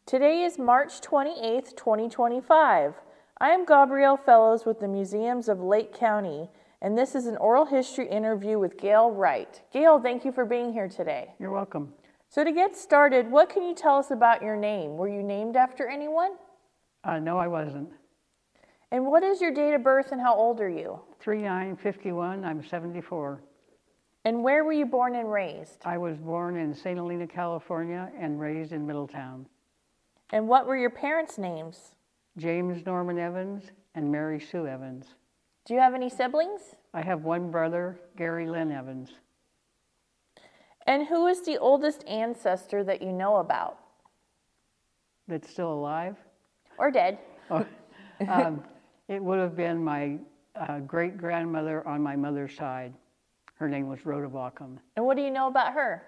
Today is March 28th, 2025. I am Gabriele Fellows with the Museums of Lake County, and this is an oral history interview with Gail Wright. Gail, thank you for being here today. You're welcome. So to get started, what can you tell us about your name? Were you named after anyone? No, I wasn't. And what is your date of birth and how old are you? 3951, I'm 74. And where were you born and raised? I was born in St. Helena, California, and raised in Middletown. And what were your parents' names? James Norman Evans and Mary Sue Evans. Do you have any siblings? I have one brother, Gary Lynn Evans. And who is the oldest ancestor that you know about? That's still alive? Or dead? Oh, it would have been my great-grandmother on my mother's side. Her name was Rhoda Baucom. And what do you know about her?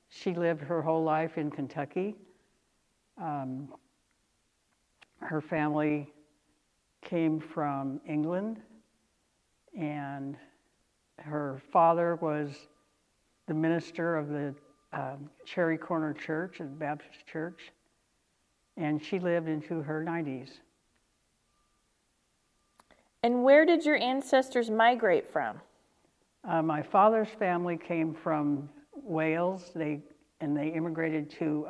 She lived her whole life in Kentucky. Her family came from England, and her father was the minister of the Cherry Corner Church, a Baptist church, and she lived into her 90s. And where did your ancestors migrate from? My father's family came from Wales. They immigrated to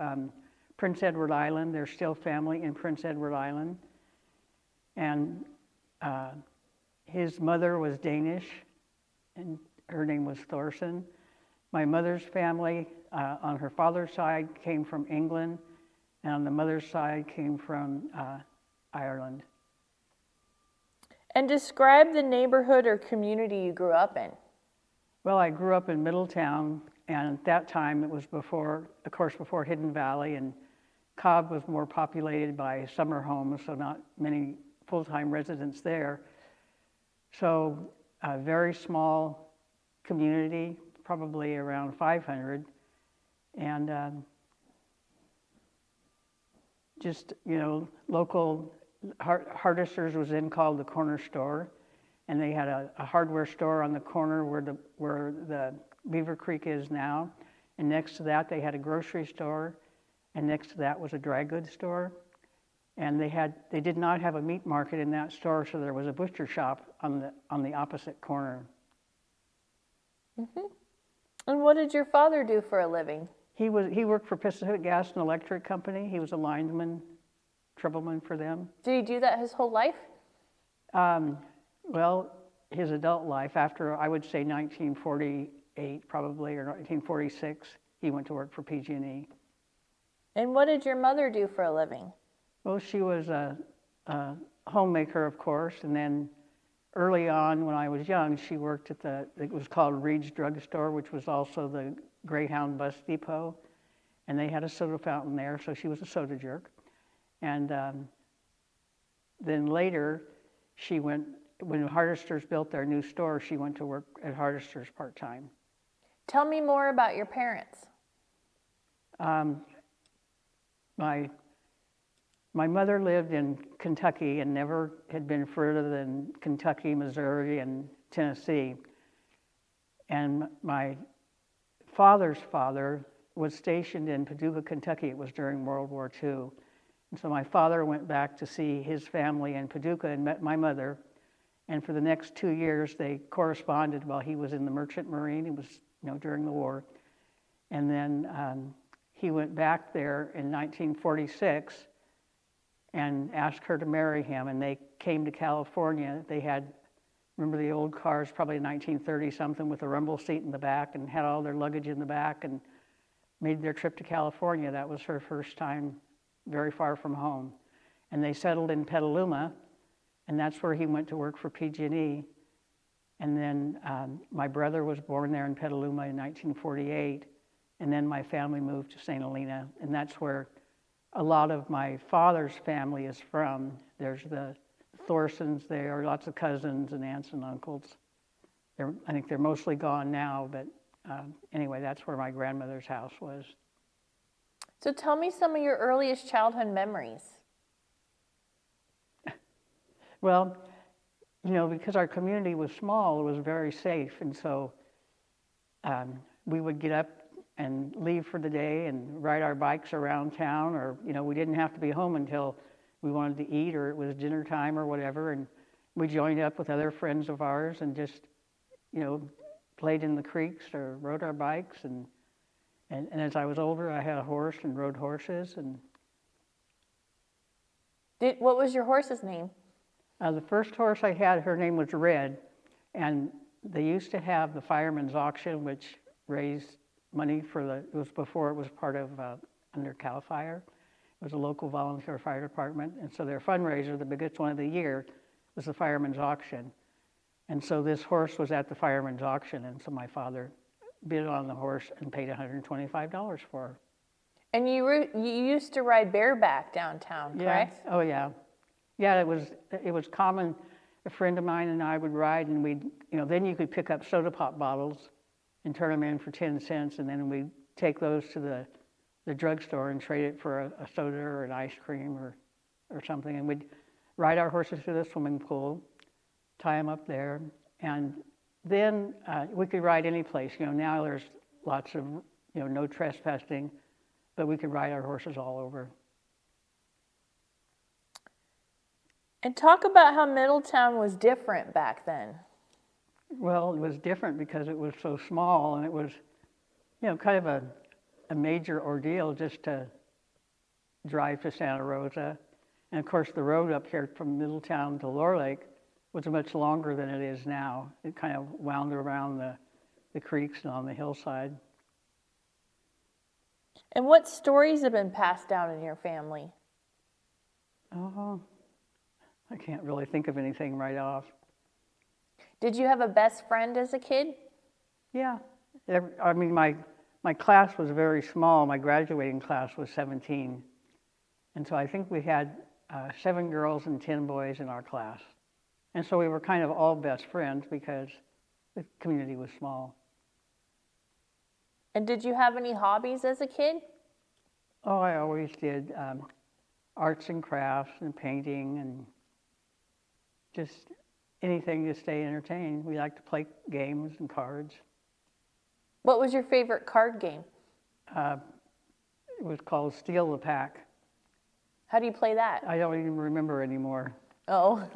Prince Edward Island. There's still family in Prince Edward Island. And his mother was Danish, and her name was Thorson. My mother's family on her father's side came from England, and on the mother's side came from Ireland. And describe the neighborhood or community you grew up in. Well, I grew up in Middletown, and at that time it was before Hidden Valley, and Cobb was more populated by summer homes, so not many full-time residents there. So a very small community, probably around 500, and just, local Hardisters was then called the corner store, and they had a hardware store on the corner where the Beaver Creek is now, and next to that they had a grocery store, and next to that was a dry goods store, and they did not have a meat market in that store, so there was a butcher shop on the opposite corner. Mm-hmm. And what did your father do for a living? He worked for Pacific Gas and Electric Company. He was a lineman, troubleman for them. Did he do that his whole life? Well, his adult life, after I would say 1948 probably, or 1946, he went to work for PG&E. And what did your mother do for a living? Well, she was a homemaker, of course, and then early on when I was young, she worked at it was called Reed's Drug Store, which was also the Greyhound bus depot, and they had a soda fountain there, so she was a soda jerk. And then later, she went, when Hardisters built their new store, she went to work at Hardisters part-time. Tell me more about your parents. My mother lived in Kentucky and never had been further than Kentucky, Missouri, and Tennessee. And my father's father was stationed in Paducah, Kentucky. It was during World War II. And so my father went back to see his family in Paducah and met my mother. And for the next 2 years, they corresponded while he was in the Merchant Marine. It was, during the war. And then he went back there in 1946 and asked her to marry him. And they came to California. They had, remember the old cars, probably 1930 something, with a rumble seat in the back, and had all their luggage in the back, and made their trip to California. That was her first time very far from home. And they settled in Petaluma, and that's where he went to work for PG&E. And then my brother was born there in Petaluma in 1948, and then my family moved to St. Helena, and that's where a lot of my father's family is from. There's the Thorsons there, lots of cousins and aunts and uncles. I think they're mostly gone now, but anyway, that's where my grandmother's house was. So tell me some of your earliest childhood memories. Well, because our community was small, it was very safe, and so we would get up and leave for the day and ride our bikes around town, or, we didn't have to be home until we wanted to eat or it was dinner time or whatever. And we joined up with other friends of ours and just, played in the creeks or rode our bikes. And as I was older, I had a horse and rode horses. And What was your horse's name? the first horse I had, her name was Red. And they used to have the fireman's auction, which raised money it was before it was part of under CAL FIRE. It was a local volunteer fire department. And so their fundraiser, the biggest one of the year, was the fireman's auction. And so this horse was at the fireman's auction. And so my father bid on the horse and paid $125 for her. And you used to ride bareback downtown, correct? Yeah. Oh, yeah. Yeah, it was common. A friend of mine and I would ride, and we'd, then you could pick up soda pop bottles and turn them in for 10 cents, and then we'd take those to the drugstore and trade it for a soda or an ice cream or something. And we'd ride our horses to the swimming pool, tie them up there, and then we could ride any place. Now there's lots of, no trespassing, but we could ride our horses all over. And talk about how Middletown was different back then. Well, it was different because it was so small, and it was, kind of a major ordeal just to drive to Santa Rosa. And of course, the road up here from Middletown to Lower Lake was much longer than it is now. It kind of wound around the creeks and on the hillside. And what stories have been passed down in your family? Oh, I can't really think of anything right off. Did you have a best friend as a kid? Yeah. I mean, my class was very small. My graduating class was 17. And so I think we had 7 girls and 10 boys in our class. And so we were kind of all best friends because the community was small. And did you have any hobbies as a kid? Oh, I always did arts and crafts and painting and just anything to stay entertained. We liked to play games and cards. What was your favorite card game? It was called Steal the Pack. How do you play that? I don't even remember anymore. Oh.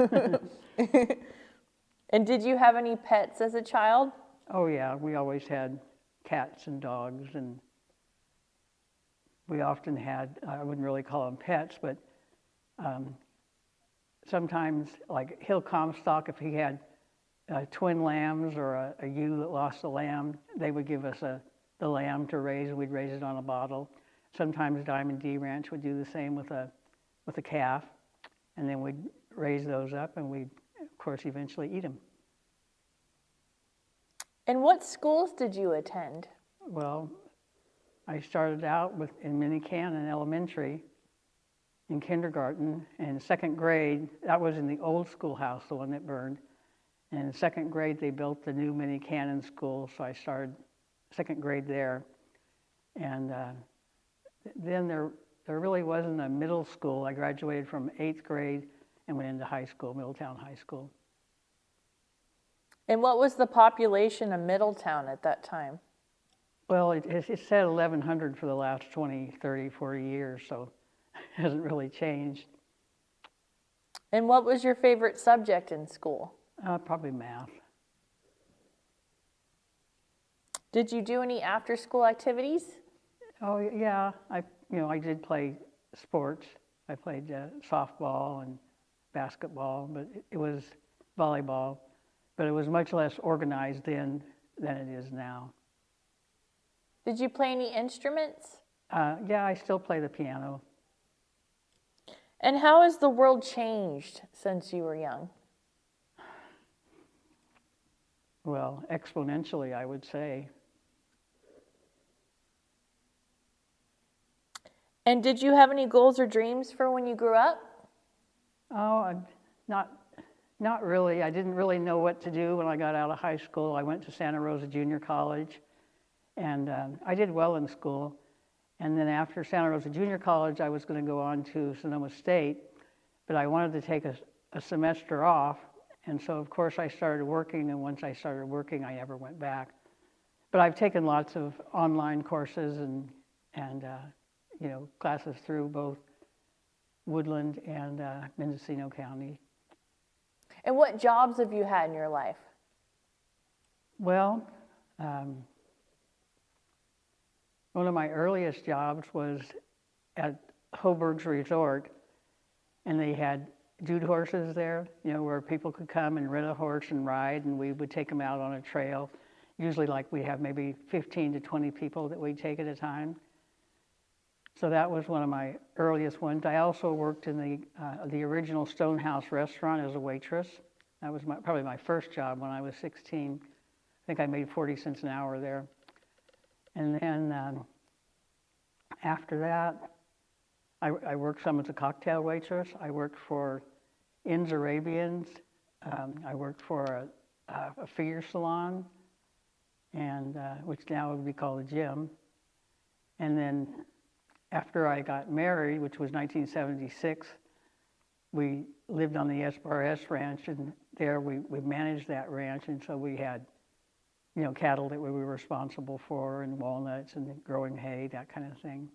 And did you have any pets as a child? Oh yeah, we always had cats and dogs, and we often had, I wouldn't really call them pets, but sometimes, like Hill Comstock, if he had twin lambs or a ewe that lost a lamb, they would give us the lamb to raise, and we'd raise it on a bottle. Sometimes Diamond D Ranch would do the same with a calf, and then we'd raise those up, and we'd, of course, eventually eat them. And what schools did you attend? Well, I started out in Minnecannon Elementary in kindergarten, and in second grade, that was in the old schoolhouse, the one that burned. And in second grade, they built the new Minnecannon school, so I started second grade there. And then there really wasn't a middle school. I graduated from 8th grade and went into high school, Middletown High School. And what was the population of Middletown at that time? Well, it said 1,100 for the last 20, 30, 40 years, so it hasn't really changed. And what was your favorite subject in school? Probably math. Did you do any after-school activities? Oh yeah, I did play sports. I played softball and basketball, but it was volleyball. But it was much less organized then than it is now. Did you play any instruments? Yeah, I still play the piano. And how has the world changed since you were young? Well, exponentially, I would say. And did you have any goals or dreams for when you grew up? Oh, not really. I didn't really know what to do when I got out of high school. I went to Santa Rosa Junior College, and I did well in school. And then after Santa Rosa Junior College, I was going to go on to Sonoma State, but I wanted to take a semester off. And so, of course, I started working, and once I started working, I never went back. But I've taken lots of online courses and classes through both Woodland and Mendocino County. And what jobs have you had in your life? Well, one of my earliest jobs was at Hoburg's Resort, and they had dude horses there, where people could come and rent a horse and ride, and we would take them out on a trail. Usually, we have maybe 15 to 20 people that we take at a time. So that was one of my earliest ones. I also worked in the original Stonehouse restaurant as a waitress. That was probably my first job when I was 16. I think I made 40 cents an hour there. And then after that, I worked some as a cocktail waitress. I worked for Inns Arabians. I worked for a figure salon, and which now would be called a gym. And then after I got married, which was 1976, we lived on the SRS ranch, and there we managed that ranch, and so we had, cattle that we were responsible for, and walnuts, and growing hay, that kind of thing.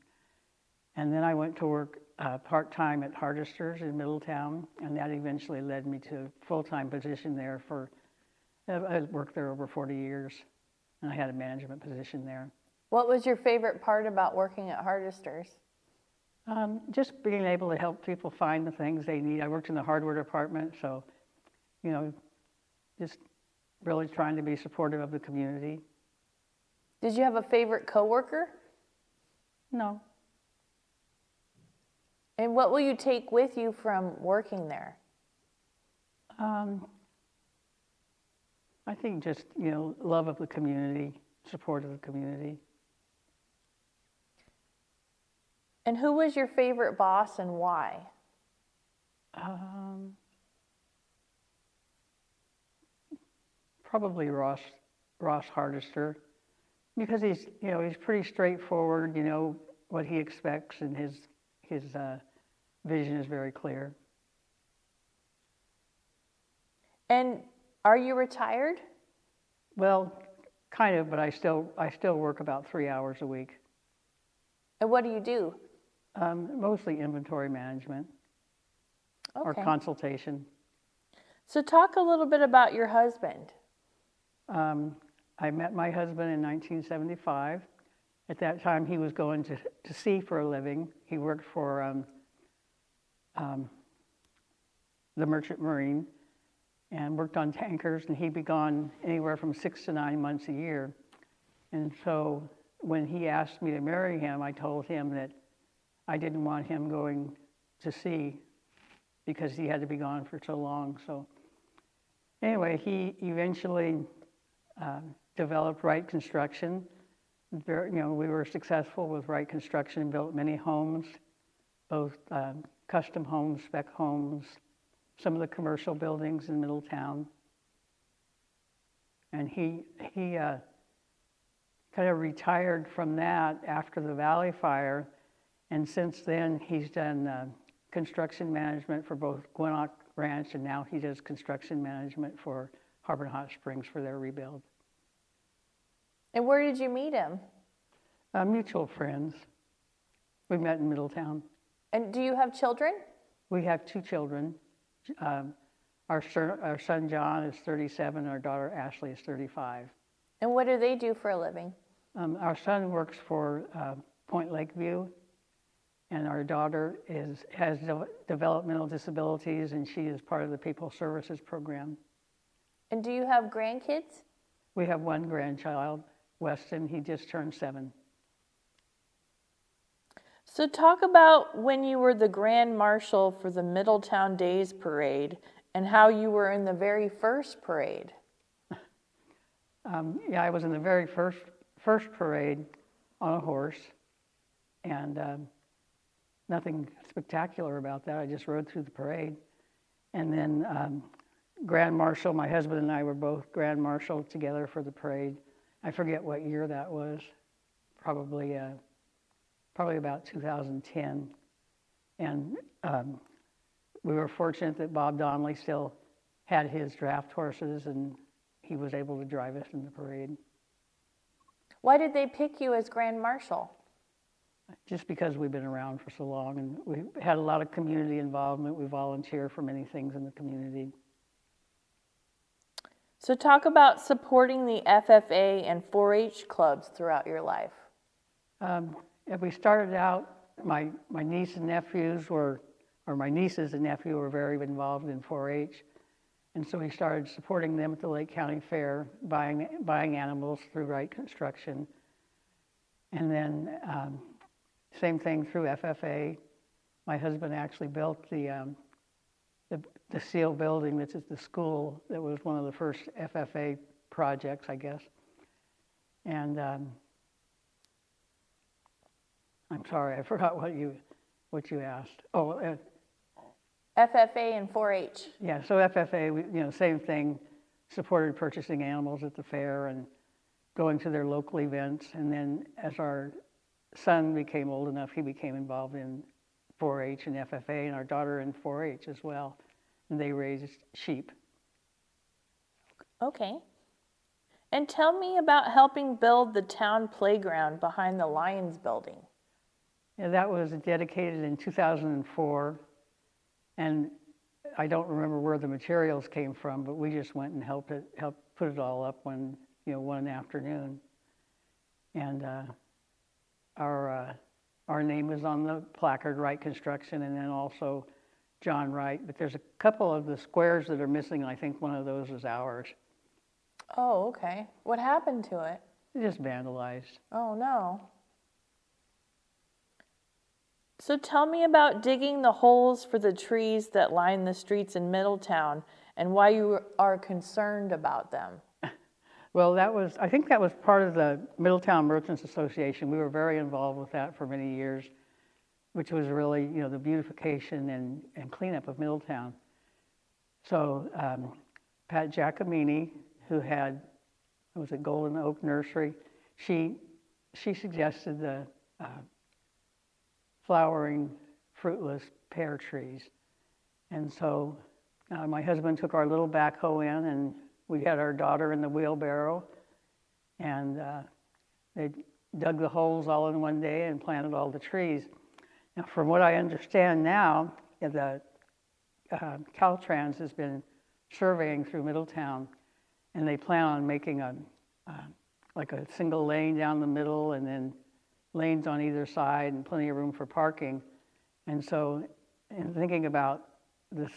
And then I went to work part-time at Hardester's in Middletown, and that eventually led me to a full-time position there I worked there over 40 years, and I had a management position there. What was your favorite part about working at Hardester's? Just being able to help people find the things they need. I worked in the hardware department, so, just really trying to be supportive of the community. Did you have a favorite coworker? No. And what will you take with you from working there? I think just, love of the community, support of the community. And who was your favorite boss and why? Probably Ross Hardester, because he's pretty straightforward. What he expects, and his vision is very clear. And are you retired? Well, kind of, but I still work about 3 hours a week. And what do you do? Mostly inventory management or consultation. So talk a little bit about your husband. I met my husband in 1975. At that time, he was going to sea for a living. He worked for the Merchant Marine and worked on tankers, and he'd be gone anywhere from 6 to 9 months a year. And so when he asked me to marry him, I told him that I didn't want him going to sea because he had to be gone for so long. So anyway, he eventually developed Wright Construction. We were successful with Wright Construction, built many homes, both custom homes, spec homes, some of the commercial buildings in Middletown. And he kind of retired from that after the Valley Fire, and since then he's done construction management for both Gwinnett Ranch, and now he does construction management for Harbor Hot Springs for their rebuild. And where did you meet him? Mutual friends. We met in Middletown. And do you have children? We have 2 children. Our son John is 37, our daughter Ashley is 35. And what do they do for a living? Our son works for Point Lakeview, and our daughter has developmental disabilities, and she is part of the People Services Program. And do you have grandkids? We have 1 grandchild, Weston. He just turned 7. So talk about when you were the Grand Marshal for the Middletown Days Parade and how you were in the very first parade. I was in the very first parade on a horse, and nothing spectacular about that. I just rode through the parade. And then Grand Marshal, my husband and I were both Grand Marshal together for the parade. I forget what year that was, probably about 2010. And we were fortunate that Bob Donnelly still had his draft horses, and he was able to drive us in the parade. Why did they pick you as Grand Marshal? Just because we've been around for so long and we've had a lot of community involvement. We volunteer for many things in the community. So talk about supporting the FFA and 4-H clubs throughout your life. If we started out, my niece and nephews were, or my nieces and nephew were very involved in 4-H. And so we started supporting them at the Lake County Fair, buying animals through Wright Construction. And then same thing through FFA. My husband actually built the Seal building, which is the school that was one of the first FFA projects, I guess. And I'm sorry, I forgot what you asked. Oh, FFA and 4-H. yeah. So FFA, same thing, supported purchasing animals at the fair and going to their local events. And then as our son became old enough, he became involved in 4-H and FFA, and our daughter in 4-H as well. And they raised sheep. Okay. And tell me about helping build the town playground behind the Lions building. Yeah, that was dedicated in 2004, and I don't remember where the materials came from, but we just went and helped put it all up one afternoon. And our name is on the placard, Wright Construction, and then also John Wright. But there's a couple of the squares that are missing, and I think one of those is ours. Oh, okay. What happened to it? It just vandalized. Oh, no. So tell me about digging the holes for the trees that line the streets in Middletown and why you are concerned about them. Well, I think that was part of the Middletown Merchants Association. We were very involved with that for many years, which was really, the beautification and cleanup of Middletown. So Pat Giacomini, who had, was it Golden Oak Nursery, she suggested the flowering fruitless pear trees. And so my husband took our little backhoe in, and we had our daughter in the wheelbarrow, and they dug the holes all in one day and planted all the trees. Now, from what I understand now, the Caltrans has been surveying through Middletown, and they plan on making like a single lane down the middle, and then lanes on either side, and plenty of room for parking. And so, in thinking about the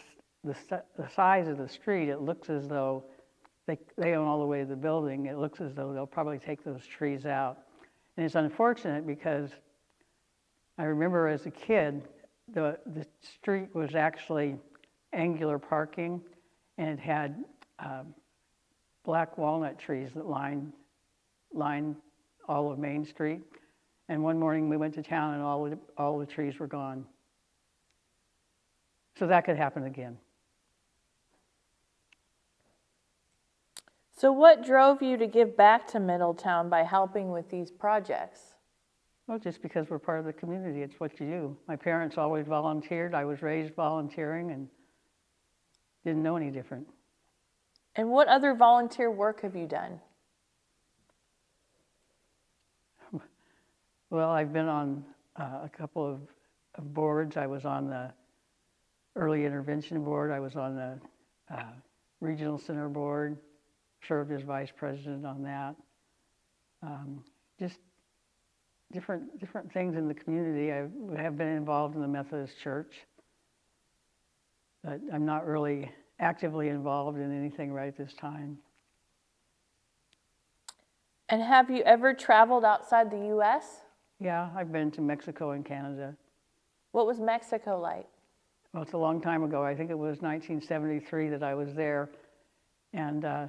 size of the street, it looks as though they own all the way to the building. It looks as though they'll probably take those trees out. And it's unfortunate because I remember as a kid, the street was actually angular parking, and it had black walnut trees that lined all of Main Street. And one morning we went to town and all the trees were gone. So that could happen again. So what drove you to give back to Middletown by helping with these projects? Well, just because we're part of the community, it's what you do. My parents always volunteered. I was raised volunteering and didn't know any different. And what other volunteer work have you done? Well, I've been on a couple of boards. I was on the Early Intervention Board. I was on the Regional Center Board, served as vice president on that. Just different things in the community. I have been involved in the Methodist Church, but I'm not really actively involved in anything right at this time. And have you ever traveled outside the U.S.? Yeah, I've been to Mexico and Canada. What was Mexico like? Well, it's a long time ago. I think it was 1973 that I was there, and I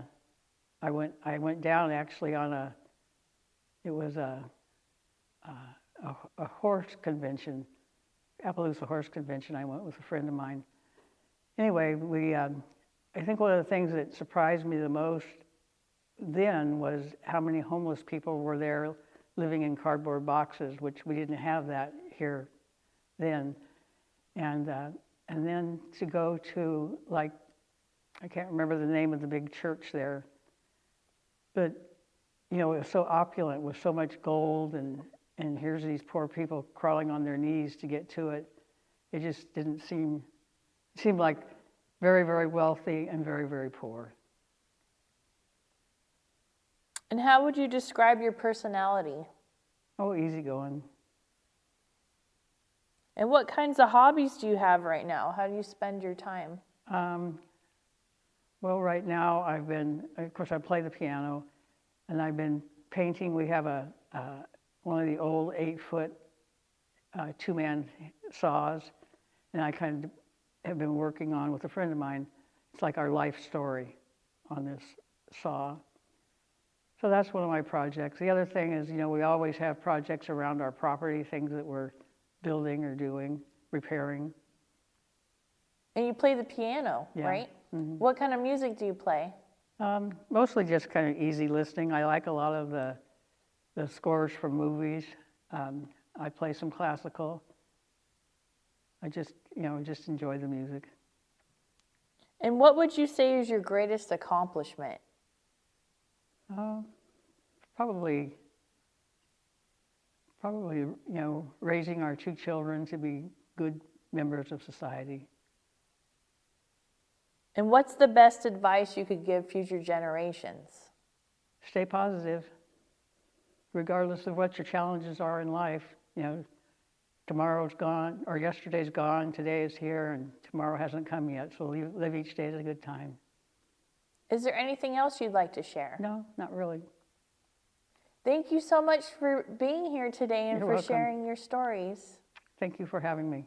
went down actually on a horse convention, Appaloosa Horse Convention. I went with a friend of mine. Anyway, I think one of the things that surprised me the most then was how many homeless people were there living in cardboard boxes, which we didn't have that here then. And then to go to, I can't remember the name of the big church there, but you know, it was so opulent with so much gold, and here's these poor people crawling on their knees to get to it. It just didn't seem, it seemed like very, very wealthy and very, very poor. And how would you describe your personality? Oh, easygoing. And what kinds of hobbies do you have right now? How do you spend your time? Well, right now I've been, of course, I play the piano, and I've been painting. We have one of the old 8-foot two-man saws, and I kind of have been working on with a friend of mine. It's like our life story on this saw. So that's one of my projects. The other thing is, you know, we always have projects around our property, things that we're building or doing, repairing. And you play the piano, Yeah. right? Mm-hmm. What kind of music do you play? Mostly just kind of easy listening. I like a lot of the scores from movies. I play some classical. I just, you know, just enjoy the music. And what would you say is your greatest accomplishment? Probably, you know, raising our 2 children to be good members of society. And what's the best advice you could give future generations? Stay positive, regardless of what your challenges are in life. You know, tomorrow's gone, or yesterday's gone, today is here, and tomorrow hasn't come yet. So live each day as a good time. Is there anything else you'd like to share? No, not really. Thank you so much for being here today and You're for welcome. sharing your stories. Thank you for having me.